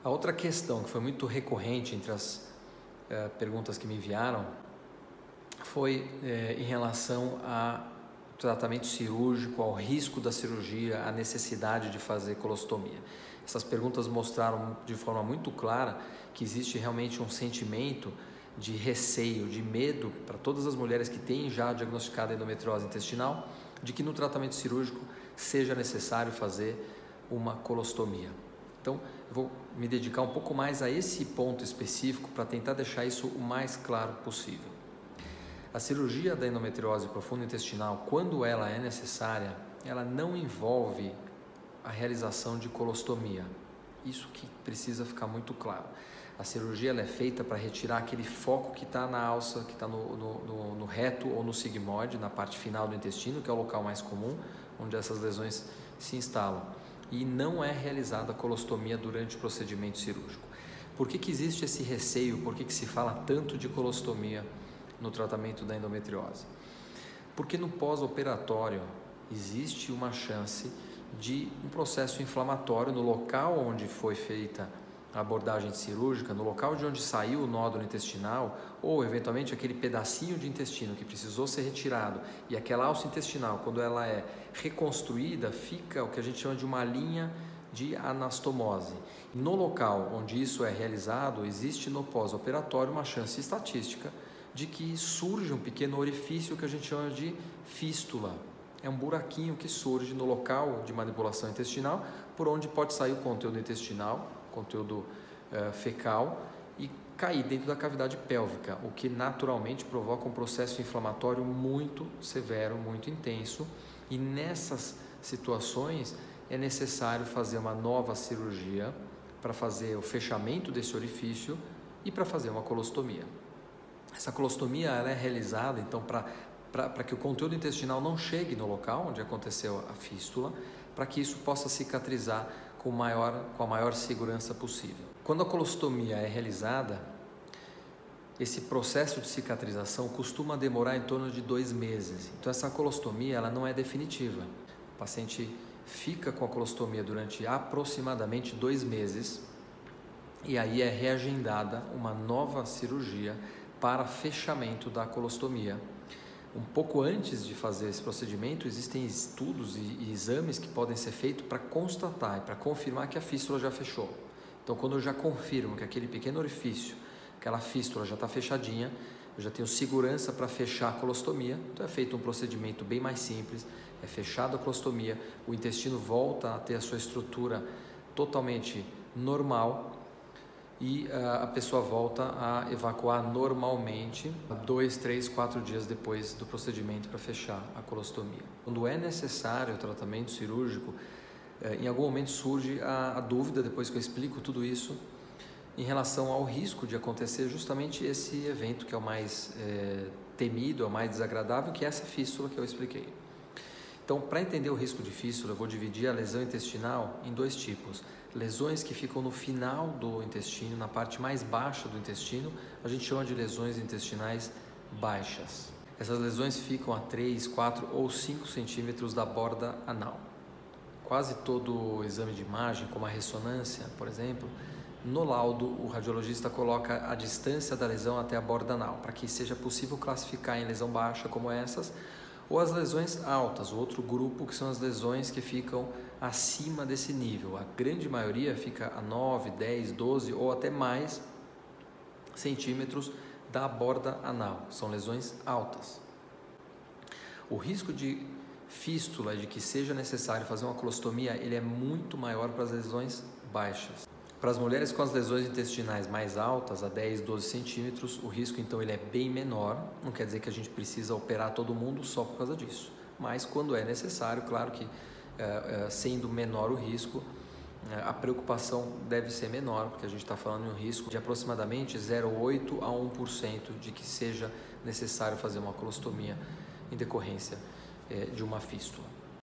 A outra questão que foi muito recorrente entre as perguntas que me enviaram foi em relação ao tratamento cirúrgico, ao risco da cirurgia, à necessidade de fazer colostomia. Essas perguntas mostraram de forma muito clara que existe realmente um sentimento de receio, de medo para todas as mulheres que têm já diagnosticada endometriose intestinal, de que no tratamento cirúrgico seja necessário fazer uma colostomia. Então, eu vou me dedicar um pouco mais a esse ponto específico para tentar deixar isso o mais claro possível. A cirurgia da endometriose profunda intestinal, quando ela é necessária, ela não envolve a realização de colostomia. Isso que precisa ficar muito claro. A cirurgia ela é feita para retirar aquele foco que está na alça, que está no reto ou no sigmoide, na parte final do intestino, que é o local mais comum, onde essas lesões se instalam. E não é realizada a colostomia durante o procedimento cirúrgico. Por que existe esse receio? Por que se fala tanto de colostomia no tratamento da endometriose? Porque no pós-operatório existe uma chance de um processo inflamatório no local onde foi feita a abordagem cirúrgica, no local de onde saiu o nódulo intestinal, ou eventualmente aquele pedacinho de intestino que precisou ser retirado, e aquela alça intestinal, quando ela é reconstruída, fica o que a gente chama de uma linha de anastomose. No local onde isso é realizado, existe no pós-operatório uma chance estatística de que surja um pequeno orifício que a gente chama de fístula. É um buraquinho que surge no local de manipulação intestinal, por onde pode sair o conteúdo intestinal, conteúdo fecal, e cair dentro da cavidade pélvica, o que naturalmente provoca um processo inflamatório muito severo, muito intenso, e nessas situações é necessário fazer uma nova cirurgia para fazer o fechamento desse orifício e para fazer uma colostomia. Essa colostomia ela é realizada então para que o conteúdo intestinal não chegue no local onde aconteceu a fístula, para que isso possa cicatrizar com a maior segurança possível. Quando a colostomia é realizada, esse processo de cicatrização costuma demorar em torno de 2 meses. Então essa colostomia ela não é definitiva. O paciente fica com a colostomia durante aproximadamente 2 meses e aí é reagendada uma nova cirurgia para fechamento da colostomia. Um pouco antes de fazer esse procedimento, existem estudos e exames que podem ser feitos para constatar e para confirmar que a fístula já fechou. Então, quando eu já confirmo que aquele pequeno orifício, aquela fístula já está fechadinha, eu já tenho segurança para fechar a colostomia, então é feito um procedimento bem mais simples, é fechada a colostomia, o intestino volta a ter a sua estrutura totalmente normal, e a pessoa volta a evacuar normalmente 2, 3, 4 dias depois do procedimento para fechar a colostomia. Quando é necessário o tratamento cirúrgico, em algum momento surge a dúvida, depois que eu explico tudo isso, em relação ao risco de acontecer justamente esse evento que é o mais temido, é o mais desagradável, que é essa fístula que eu expliquei. Então, para entender o risco de fístula, eu vou dividir a lesão intestinal em 2 tipos. Lesões que ficam no final do intestino, na parte mais baixa do intestino, a gente chama de lesões intestinais baixas. Essas lesões ficam a 3, 4 ou 5 centímetros da borda anal. Quase todo exame de imagem, como a ressonância, por exemplo, no laudo o radiologista coloca a distância da lesão até a borda anal, para que seja possível classificar em lesão baixa como essas, ou as lesões altas, o outro grupo que são as lesões que ficam acima desse nível. A grande maioria fica a 9, 10, 12 ou até mais centímetros da borda anal. São lesões altas. O risco de fístula, de que seja necessário fazer uma colostomia, ele é muito maior para as lesões baixas. Para as mulheres com as lesões intestinais mais altas, a 10, 12 centímetros, o risco então ele é bem menor. Não quer dizer que a gente precisa operar todo mundo só por causa disso. Mas quando é necessário, claro que sendo menor o risco, a preocupação deve ser menor, porque a gente está falando de um risco de aproximadamente 0,8 a 1% de que seja necessário fazer uma colostomia em decorrência de uma fístula.